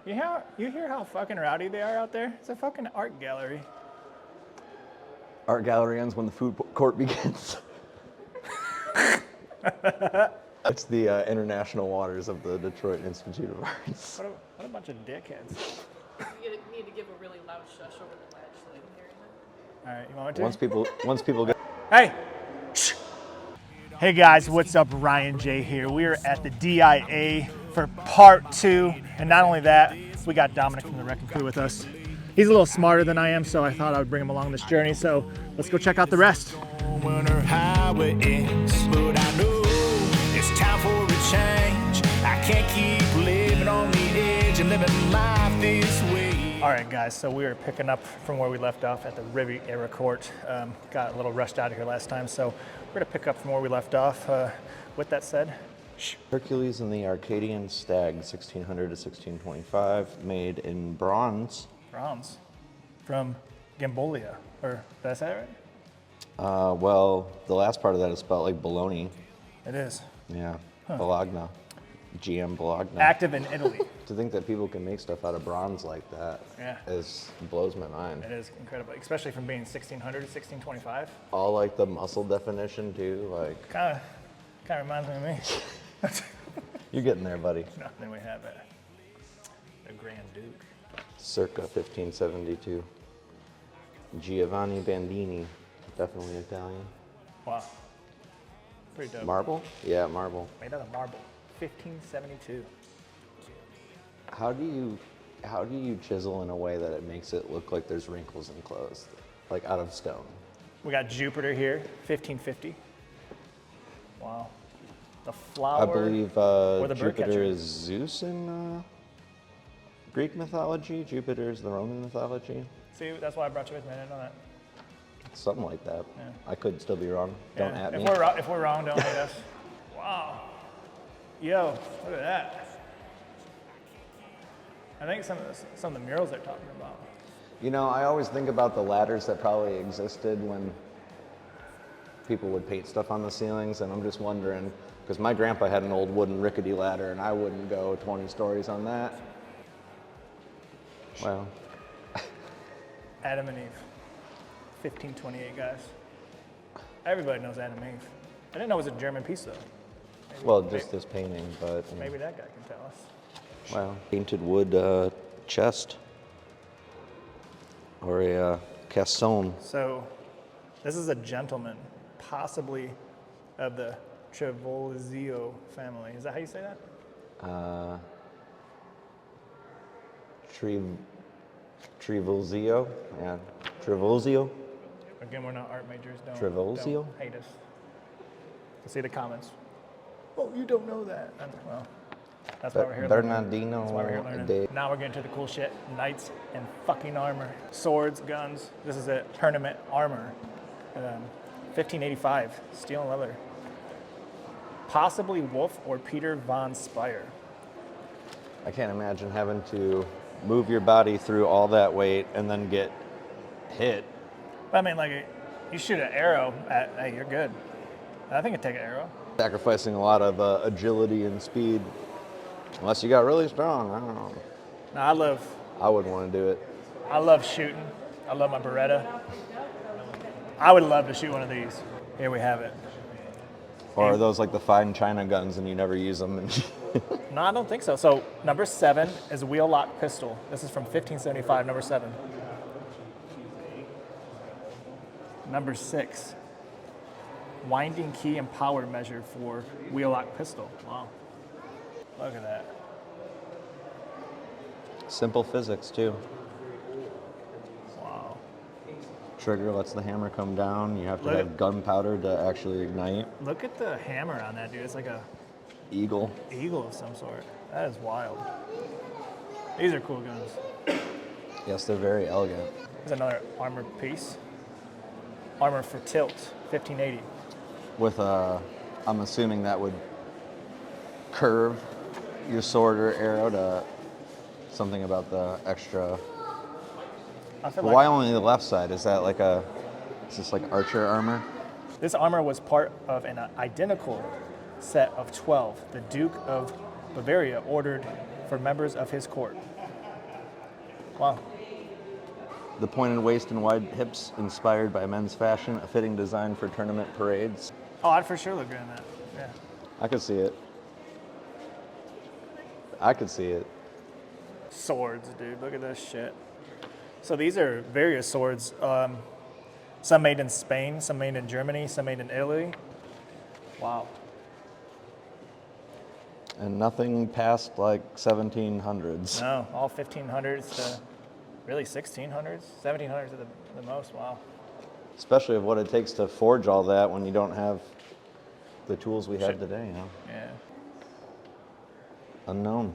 You hear how fucking rowdy they are out there? It's a fucking art gallery. Art gallery ends when the food court begins. It's the international waters of the Detroit Institute of Arts. What a bunch of dickheads. You need to give a really loud shush over the ledge so they can hear you. All right, you want me to? Once people get. Hey! Hey guys, what's up? Ryan J here. We are at the DIA for part 2, and not only that, we got Dominic from the Wrecking Crew with us. He's a little smarter than I am, so I thought I would bring him along this journey. So let's go check out the rest. Wonder how it ends, but I know it's time for a change. I can't keep living on the edge and living life this way. All right, guys, so we are picking up from where we left off at the Rowdy Airport. Got a little rushed out of here last time, so we're gonna pick up from where we left off. With that said, Hercules and the Arcadian Stag, 1600 to 1625, made in bronze. Bronze from Gambolia, or did I say it right? Well, the last part of that is spelled like bologna. It is. Yeah, Bologna. GM Bologna. Active in Italy. To think that people can make stuff out of bronze like that blows my mind. It is incredible, especially from being 1600 to 1625. All like the muscle definition too, like. Kind of reminds me of me. You're getting there, buddy. No, then we have it. The Grand Duke. Circa 1572. Giovanni Bandini, definitely Italian. Wow. Pretty dope. Marble? Yeah, marble. Made out of marble. 1572. How do you chisel in a way that it makes it look like there's wrinkles in clothes, like out of stone? We got Jupiter here, 1550. Wow. The flower. I believe the Jupiter is Zeus in Greek mythology. Jupiter is the Roman mythology. See, that's why I brought you with me. I didn't know that. Something like that. Yeah. I could still be wrong. Don't at me. If we're wrong, don't hate us. Wow. Yo, look at that. I think some of the murals they're talking about. You know, I always think about the ladders that probably existed when people would paint stuff on the ceilings, and I'm just wondering, because my grandpa had an old wooden rickety ladder, and I wouldn't go 20 stories on that. Well. Adam and Eve, 1528, guys. Everybody knows Adam and Eve. I didn't know it was a German piece, though. Well, just this painting, but. Maybe that guy can tell us. Well, painted wood chest. Or a caisson. So, this is a gentleman, possibly of the Trevolzio family. Is that how you say that? Trevolzio? Yeah. Trevolzio? Again, we're not art majors. Trevolzio? Don't hate us. Let's see the comments. Oh, you don't know that. Well, that's why we're here. Bernardino. That's why we're here learning. Now we're getting to the cool shit. Knights and fucking armor. Swords, guns. This is a tournament armor. 1585. Steel and leather. Possibly Wolf or Peter von Spire. I can't imagine having to move your body through all that weight and then get hit. I mean, like, you shoot an arrow at, hey, you're good. I think I'd take an arrow. Sacrificing a lot of agility and speed. Unless you got really strong, I don't know. No, I wouldn't want to do it. I love shooting. I love my Beretta. I would love to shoot one of these. Here we have it. Or are those like the fine China guns and you never use them? No, I don't think so. So number 7 is wheel lock pistol. This is from 1575, number 7. Number 6, winding key and power measure for wheel lock pistol. Wow. Look at that. Simple physics too. Wow. Trigger lets the hammer come down. You have to have gunpowder to actually ignite. Look at the hammer on that, dude. It's like a eagle of some sort. That is wild. These are cool guns. Yes, they're very elegant. There's another armor piece. Armor for tilt, 1580. With I'm assuming that would curve your sword or arrow to something about the extra. Why only the left side? Is that like is this like archer armor? This armor was part of an identical set of 12 the Duke of Bavaria ordered for members of his court. Wow. The pointed waist and wide hips inspired by men's fashion, a fitting design for tournament parades. Oh, I'd for sure look good in that. Yeah. I could see it. I could see it. Swords, dude. Look at this shit. So these are various swords. Some made in Spain, some made in Germany, some made in Italy. Wow. And nothing past like 1700s. No, all 1500s to really 1600s, 1700s at the most. Wow. Especially of what it takes to forge all that when you don't have the tools we have today, you know? Yeah. Unknown.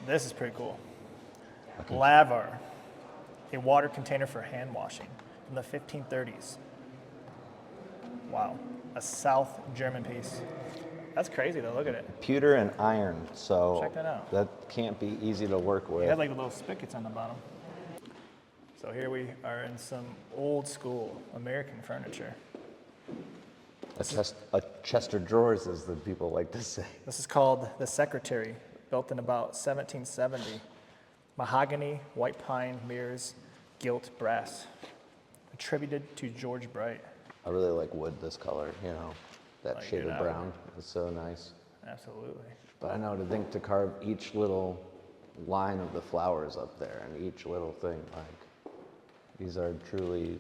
This is pretty cool. Laver, a water container for hand washing from the 1530s. Wow. A South German piece. That's crazy though, look at it. Pewter and iron, so Check that out. that can't be easy to work with. It has like the little spigots on the bottom. So here we are in some old school American furniture. A chest of drawers, as the people like to say. This is called the Secretary, built in about 1770. Mahogany, white pine, mirrors, gilt brass. Attributed to George Bright. I really like wood this color, you know, that Like shade it of out. brown. It's so nice. Absolutely. But I know to think to carve each little line of the flowers up there and each little thing, like, these are truly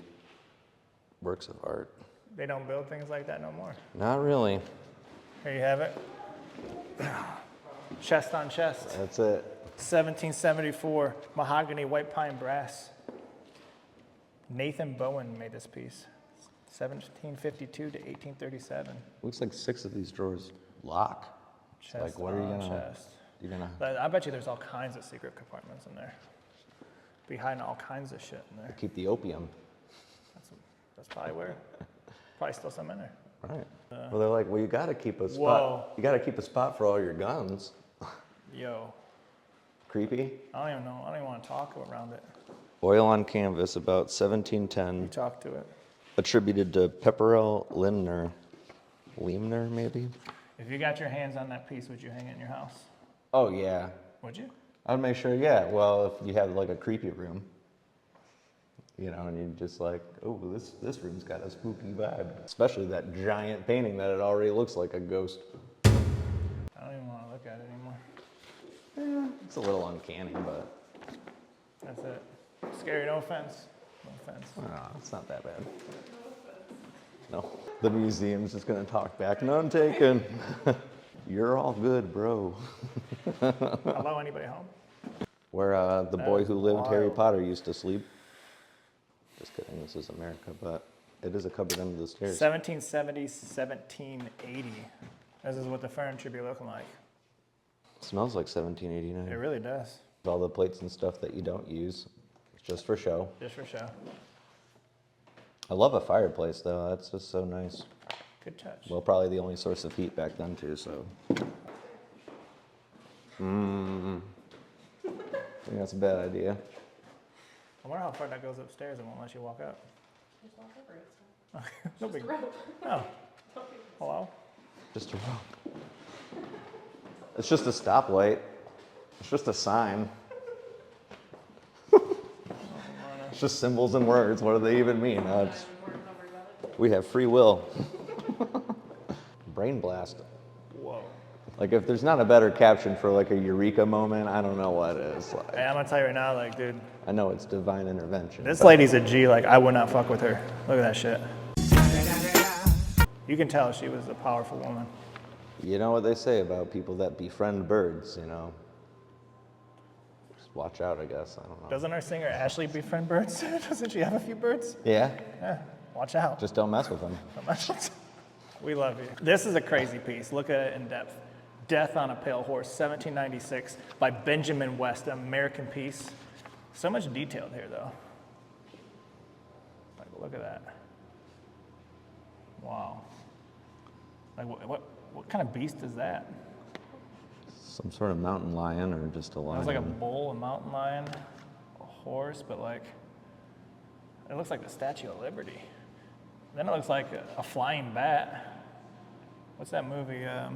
works of art. They don't build things like that no more. Not really. Here you have it. Chest on chest. That's it. 1774, mahogany, white pine, brass. Nathan Bowen made this piece. 1752 to 1837. Looks like 6 of these drawers lock. It's Chest like, what are you on gonna? chest. You're gonna But I bet you there's all kinds of secret compartments in there. Be hiding all kinds of shit in there. keep the opium, That's probably where. Probably still some in there. right? Well, they're like, well, you gotta keep a spot. Whoa. You gotta keep a spot for all your guns. Yo, Creepy. I don't even know. I don't even want to talk around it. Oil on canvas, about You 1710. talk to it. Attributed to Pepperell Limner. Limner, maybe? If you got your hands on that piece, would you hang it in your house? Oh, yeah. Would you? I'd make sure, yeah. Well, if you have like a creepy room, you know, and you just like, oh, this room's got a spooky vibe. Especially that giant painting that it already looks like a ghost. I don't even want to look at it anymore. It's a little uncanny, but That's it. Scary, no offense. No offense. it's not that bad. No. The museum's just gonna talk back. None taken. You're all good, bro. Hello, anybody home? Where the boy who lived Harry wild. Potter used to sleep. Just kidding, this is America, but it is a cupboard under the stairs. 1770, 1780. This is what the furniture be looking like. Smells like 1789. It really does. All the plates and stuff that you don't use, it's just for show. Just for show. I love a fireplace though, that's just so nice. Good touch. Well, probably the only source of heat back then too, so. I think that's a bad idea. I wonder how far that goes upstairs. It won't let you walk up. Just walk over it. No big. Rope. Oh. Hello? Just a rope. It's just a stoplight. It's just a sign. It's just symbols and words. What do they even mean? We have free will. Brain blast. Whoa. Like if there's not a better caption for like a eureka moment, I don't know what is. Like, Hey, I'm gonna tell you right now, like, dude, I know it's divine intervention. this lady's a G. Like, I would not fuck with her. Look at that shit. You can tell she was a powerful woman. You know what they say about people that befriend birds, you know? Just watch out, I guess. I don't know. Doesn't our singer Ashley befriend birds? Doesn't she have a few birds? Yeah? Yeah. Watch out. Just don't mess with them. We love you. This is a crazy piece. Look at it in depth. Death on a Pale Horse, 1796, by Benjamin West, an American piece. So much detailed here, though. Like, look at that. Wow. Like, what kind of beast is that? Some sort of mountain lion or just a It lion? looks like a bull, a mountain lion, a horse, but like, it looks like the Statue of Liberty. Then it looks like a flying bat. What's that movie? I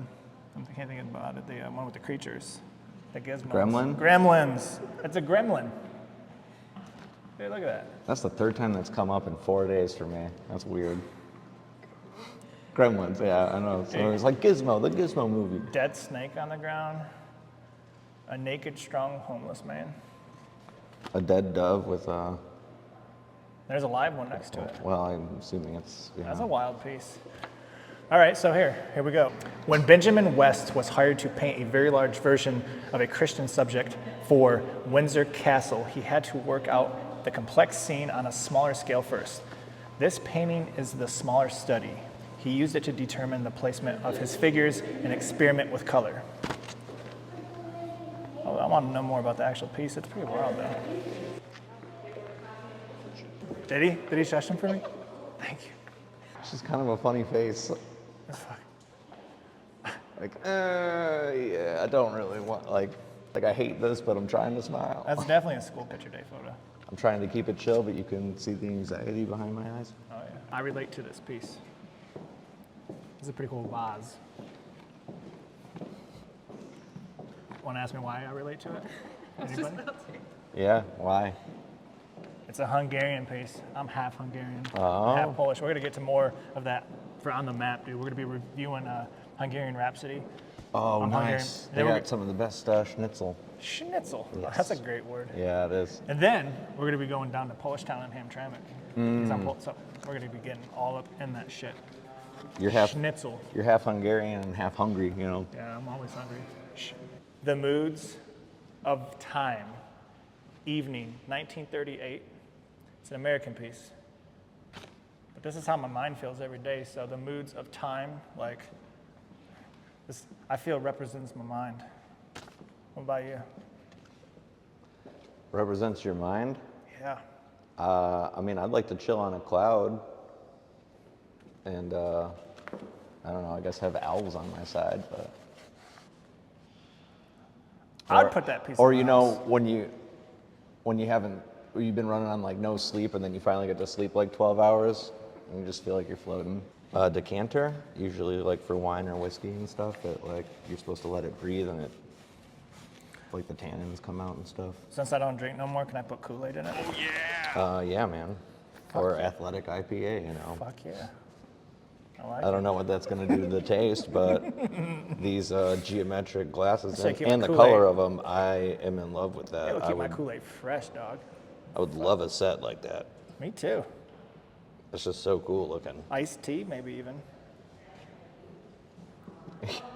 can't think about it. The one with the creatures. The gizmos. Gremlin? Gremlins. It's a gremlin. Dude, look at that. That's the third time that's come up in 4 days for me. That's weird. Gremlins, yeah, I know. So it's like Gizmo, the Gizmo movie. Dead snake on the ground. A naked, strong, homeless man. A dead dove with There's a live one next to it. well, I'm assuming it's, That's a wild piece. All right, so here we go. When Benjamin West was hired to paint a very large version of a Christian subject for Windsor Castle, he had to work out the complex scene on a smaller scale first. This painting is the smaller study. He used it to determine the placement of his figures and experiment with color. Oh, I want to know more about the actual piece. It's pretty wild, though. Did he? Did he shush him for me? Thank you. She's kind of a funny face. That's fine. Like, yeah, I don't really want, like I hate this, but I'm trying to smile. That's definitely a school picture day photo. I'm trying to keep it chill, but you can see the anxiety behind my eyes. Oh yeah, I relate to this piece. It's a pretty cool vase. Want to ask me why I relate to it? Anybody? Yeah, why? It's a Hungarian piece. I'm half Hungarian, Oh. half Polish. We're gonna get to more of that for on the map, dude. We're gonna be reviewing Hungarian Rhapsody. Oh, I'm Hungarian. nice. And They then we're got some of the best schnitzel. Schnitzel. Yes. That's a great word. Yeah, it is. And then we're gonna be going down to Polish Town and Hamtramck. So we're gonna be getting all up in that shit. You're half Schnitzel. You're half Hungarian and half hungry, you know. Yeah, I'm always hungry. The Moods of Time, Evening, 1938. It's an American piece. But this is how my mind feels every day. So the moods of time, like, this, I feel represents my mind. What about you? Represents your mind. Yeah. I mean, I'd like to chill on a cloud, and I don't know. I guess have elves on my side, but. I'd put that piece. Or in you my know, house. when you've been running on like no sleep, and then you finally get to sleep like 12 hours, and you just feel like you're floating. Decanter, usually like for wine or whiskey and stuff, that like you're supposed to let it breathe and it, like the tannins come out and stuff. Since I don't drink no more, can I put Kool-Aid in it? Yeah, man. Or athletic IPA, you know. Fuck yeah. I like I don't know what that's going to do to the taste, but these geometric glasses So keep and my the Kool-Aid. color of them, I am in love with it. that. It'll I keep my would, Kool-Aid fresh, dog. I would love a set like that. Me too. It's just so cool looking. Iced tea, maybe even.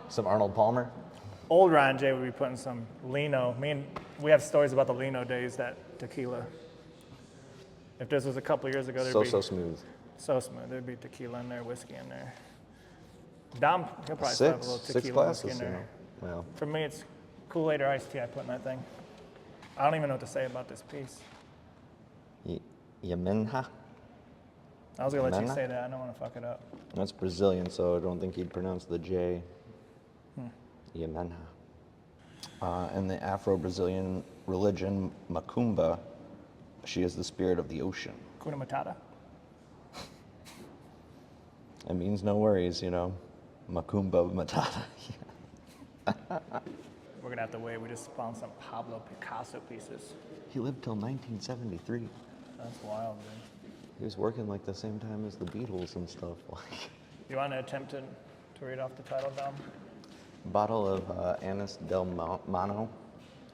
Some Arnold Palmer. Old Ryan J would be putting some Lino. We have stories about the Lino days, that tequila. If this was a couple years ago, there'd So be smooth. so smooth. There'd be tequila in there, whiskey in there. Dom, he'll probably still have a little Six tequila whiskey in glasses, you there. know. Well, For me, it's Kool-Aid or iced tea I put in that thing. I don't even know what to say about this piece. Yemenha. I was gonna let you Banana? say that. I don't want to fuck it up. That's Brazilian, so I don't think he'd pronounce the J. Yemenha. In the Afro-Brazilian religion, Macumba, she is the spirit of the ocean. Kuna Matata. It means no worries, you know. Macumba Matata. We're gonna have to wait. We just found some Pablo Picasso pieces. He lived till 1973. That's wild, dude. He was working like the same time as the Beatles and stuff. You want to attempt to read off the title, Dom? Bottle of Anis del Mano.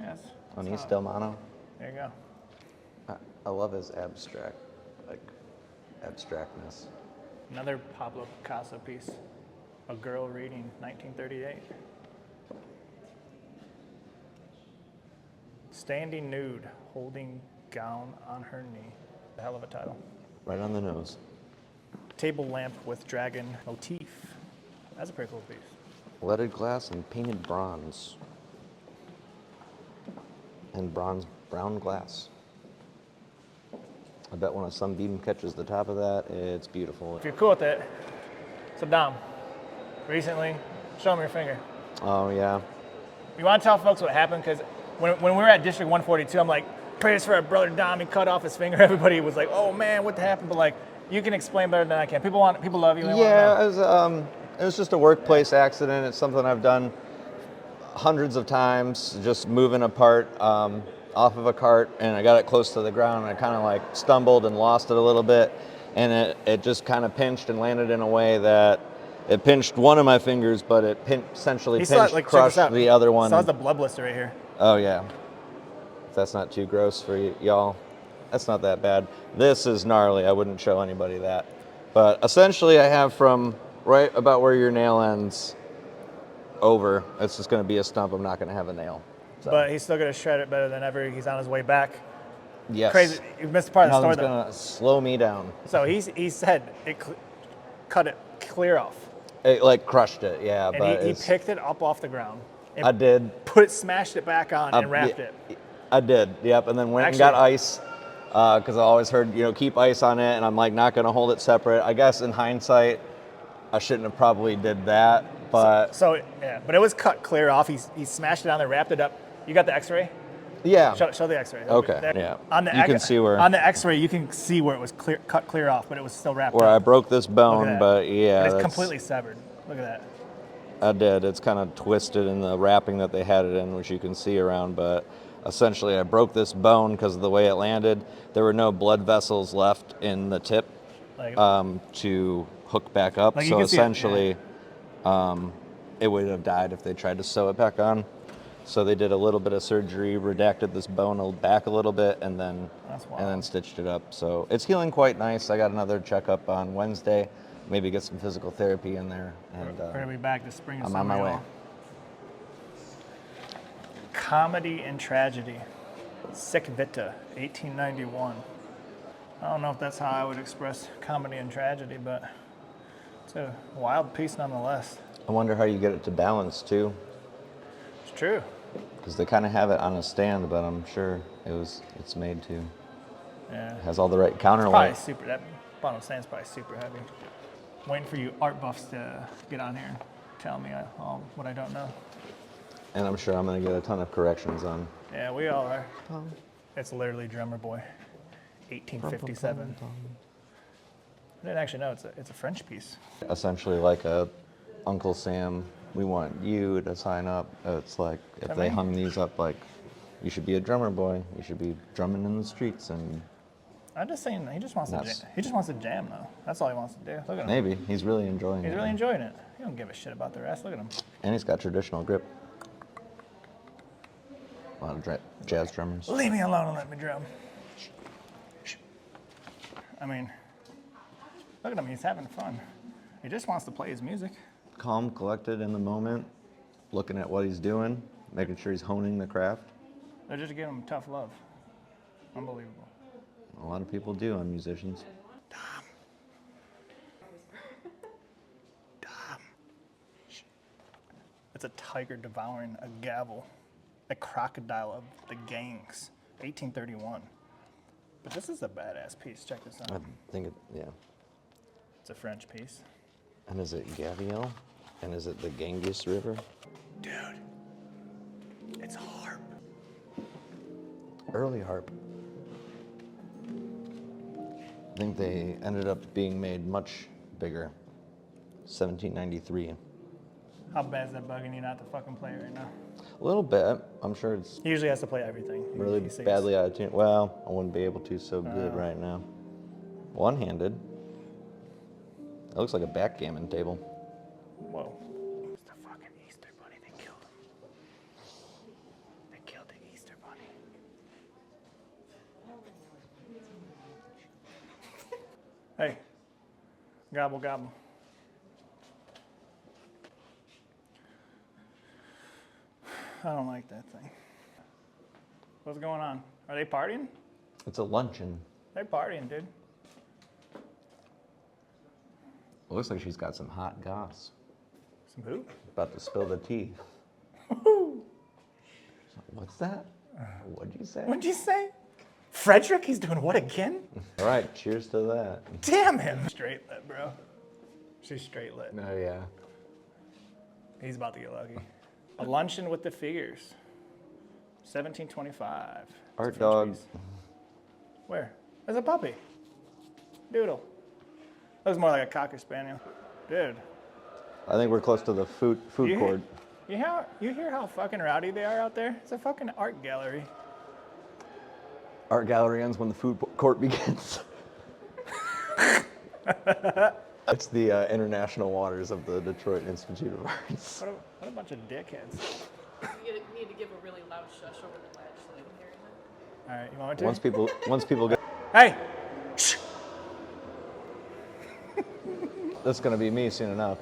Yes. Anis del Mano. There you go. I love his abstractness. Another Pablo Picasso piece. A Girl Reading, 1938. Standing nude, holding gown on her knee. A hell of a title. Right on the nose. Table lamp with dragon motif. That's a pretty cool piece. Leaded glass and painted bronze. And brown glass. I bet when a sunbeam catches the top of that, it's beautiful. If you're cool with it, so Dom, recently, show them your finger. Oh, yeah. You want to tell folks what happened? Because when we were at District 142, I'm like, prayers for our brother Dom, he cut off his finger. Everybody was like, oh man, what happened? But like, you can explain better than I can. People love you. They Yeah, wanna know. it was just a workplace accident. It's something I've done hundreds of times, just moving apart. off of a cart, and I got it close to the ground, and I kind of like stumbled and lost it a little bit, and it just kind of pinched and landed in a way that it pinched one of my fingers, but it essentially crushed the other one. So how's the blood blister right here? Oh yeah. If that's not too gross for y'all, that's not that bad. This is gnarly. I wouldn't show anybody that. But essentially, I have from right about where your nail ends over, it's just going to be a stump. I'm not going to have a nail. So. But he's still going to shred it better than ever. He's on his way back. Yes. Crazy. You missed part of the story, though. Nothing's going to slow me down. So he said it cut it clear off. It like crushed it, yeah. And but he picked it up off the ground. I did. Smashed it back on and wrapped it. I did, yep. And then went and got ice because I always heard, keep ice on it. And I'm like, not going to hold it separate. I guess in hindsight, I shouldn't have probably did that. But but it was cut clear off. He smashed it on there, wrapped it up. You got the X-ray? Yeah. Show the X-ray. Okay. Yeah. You can see where on the X-ray you can see where it was cut clear off, but it was still wrapped. Where up. I broke this bone, but yeah, it's completely severed. Look at that. I did. It's kind of twisted in the wrapping that they had it in, which you can see around. But essentially, I broke this bone because of the way it landed. There were no blood vessels left in the tip to hook back up. So essentially, it would have died if they tried to sew it back on. So they did a little bit of surgery, redacted this bone back a little bit, and then stitched it up. So it's healing quite nice. I got another checkup on Wednesday. Maybe get some physical therapy in there. And we're gonna be back this spring. I'm on my way. Comedy and Tragedy, Sic Vita, 1891. I don't know if that's how I would express comedy and tragedy, but it's a wild piece nonetheless. I wonder how you get it to balance too. It's true. Because they kind of have it on a stand, but I'm sure it's made to. Yeah. It has all the right counterweight. Probably super. That bottom stand's probably super heavy. Waiting for you art buffs to get on here and tell me what I don't know. And I'm sure I'm going to get a ton of corrections on. Yeah, we all are. It's literally Drummer Boy, 1857. I didn't actually know it's a French piece. Essentially like a Uncle Sam, we want you to sign up. It's like if they hung these up like, you should be a drummer boy. You should be drumming in the streets and. I'm just saying, he just wants to jam though. That's all he wants to do. Look at him. Maybe he's really enjoying it. He's really enjoying it. He don't give a shit about the rest. Look at him. And he's got traditional grip. A lot of jazz drummers. Leave me alone and let me drum. I mean, look at him. He's having fun. He just wants to play his music. Calm, collected in the moment, looking at what he's doing, making sure he's honing the craft. They're just giving him tough love. Unbelievable. A lot of people do on musicians. Dom. It's a tiger devouring a gavel. A crocodile of the gangs. 1831. But this is a badass piece. Check this out. I think yeah. It's a French piece. And is it Gavial? And is it the Ganges River? Dude, it's a harp. Early harp. I think they ended up being made much bigger. 1793. How bad is that bugging you not to fucking play it right now? A little bit. I'm sure it's He usually has to play everything. really badly out of tune. Well, I wouldn't be able to so good right now. One-handed. It looks like a backgammon table. Whoa. It's the fucking Easter Bunny. They killed him. They killed the Easter Bunny. Hey. Gobble, gobble. I don't like that thing. What's going on? Are they partying? It's a luncheon. They're partying, dude. It looks like she's got some hot goss. Some who? About to spill the tea. What's that? What'd you say? What'd you say? Frederick? He's doing what again? All right, cheers to that. Damn him. Straight lit, bro. She's straight lit. Oh, yeah. He's about to get lucky. A luncheon with the figures. 1725. Art dog. Piece. Where? There's a puppy. Doodle. Looks more like a Cocker Spaniel. Dude. I think we're close to the food court. You hear how fucking rowdy they are out there? It's a fucking art gallery. art gallery ends when the food court begins. It's the international waters of the Detroit Institute of Arts. What a bunch of dickheads. You need to give a really loud shush over the ledge so they can hear you. All right, you want me to? Once people get, Hey! Shh. that's gonna be me soon enough.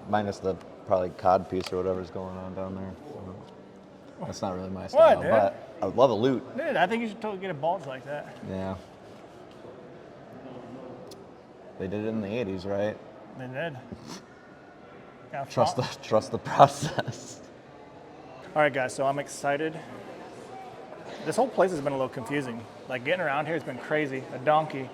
Minus the probably cod piece or whatever's going on down there. So that's not really my style, What, dude? but I would love a loot. Dude, I think you should totally get a bulge like that. Yeah. They did it in the 80s, right? They did. Gotta Trust the process. All right, guys, so I'm excited. This whole place has been a little confusing. Like, getting around here has been crazy. A donkey.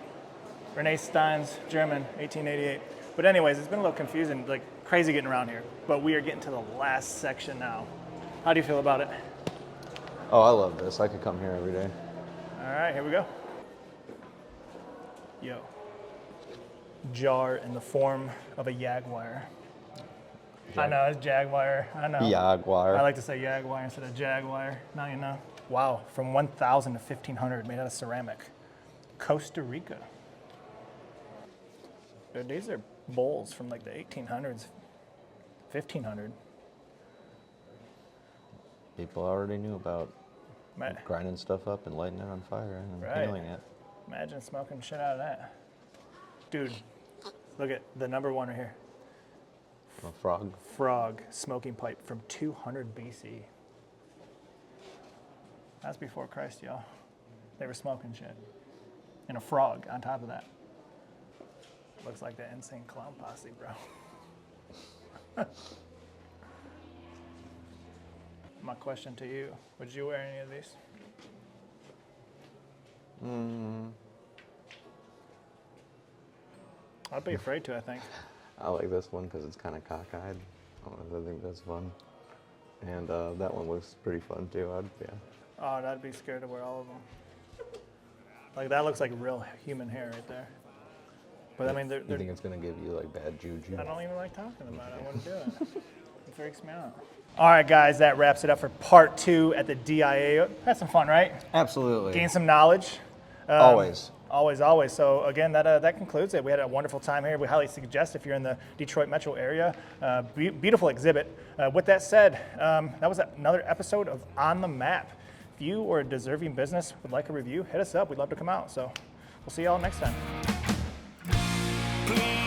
Renee Stein's German, 1888. But anyways, it's been a little confusing, like crazy getting around here. But we are getting to the last section now. How do you feel about it? Oh, I love this. I could come here every day. All right, here we go. Yo. Jar in the form of a jaguar. I know, it's jaguar. I know. Jaguar. I like to say jaguar instead of jaguar. Now you know. Wow, from 1,000 to 1,500, made out of ceramic. Costa Rica. Dude, these are bowls from like the 1800s, 1,500. People already knew about Ma- grinding stuff up and lighting it on fire and Right. peeling it. Imagine smoking shit out of that. Dude, look at the number one right here. A frog. Frog smoking pipe from 200 BC. That's before Christ, y'all. They were smoking shit. And a frog on top of that. Looks like that insane clown posse, bro. My question to you, would you wear any of these? I'd be afraid to, I think. I like this one because it's kind of cockeyed. I think that's fun. And that one looks pretty fun too. Yeah. Oh, I'd be scared to wear all of them. Like, that looks like real human hair right there. But I mean, You think it's gonna give you like bad juju? I don't even like talking about it. I wouldn't do it. It freaks me out. All right, guys, that wraps it up for part 2 at the DIA. Had some fun, right? Absolutely. Gain some knowledge. Always. Always. So again, that concludes it. We had a wonderful time here. We highly suggest if you're in the Detroit metro area. Beautiful exhibit. With that said, that was another episode of On the Map. If you or a deserving business would like a review, hit us up. We'd love to come out. So we'll see y'all next time. Please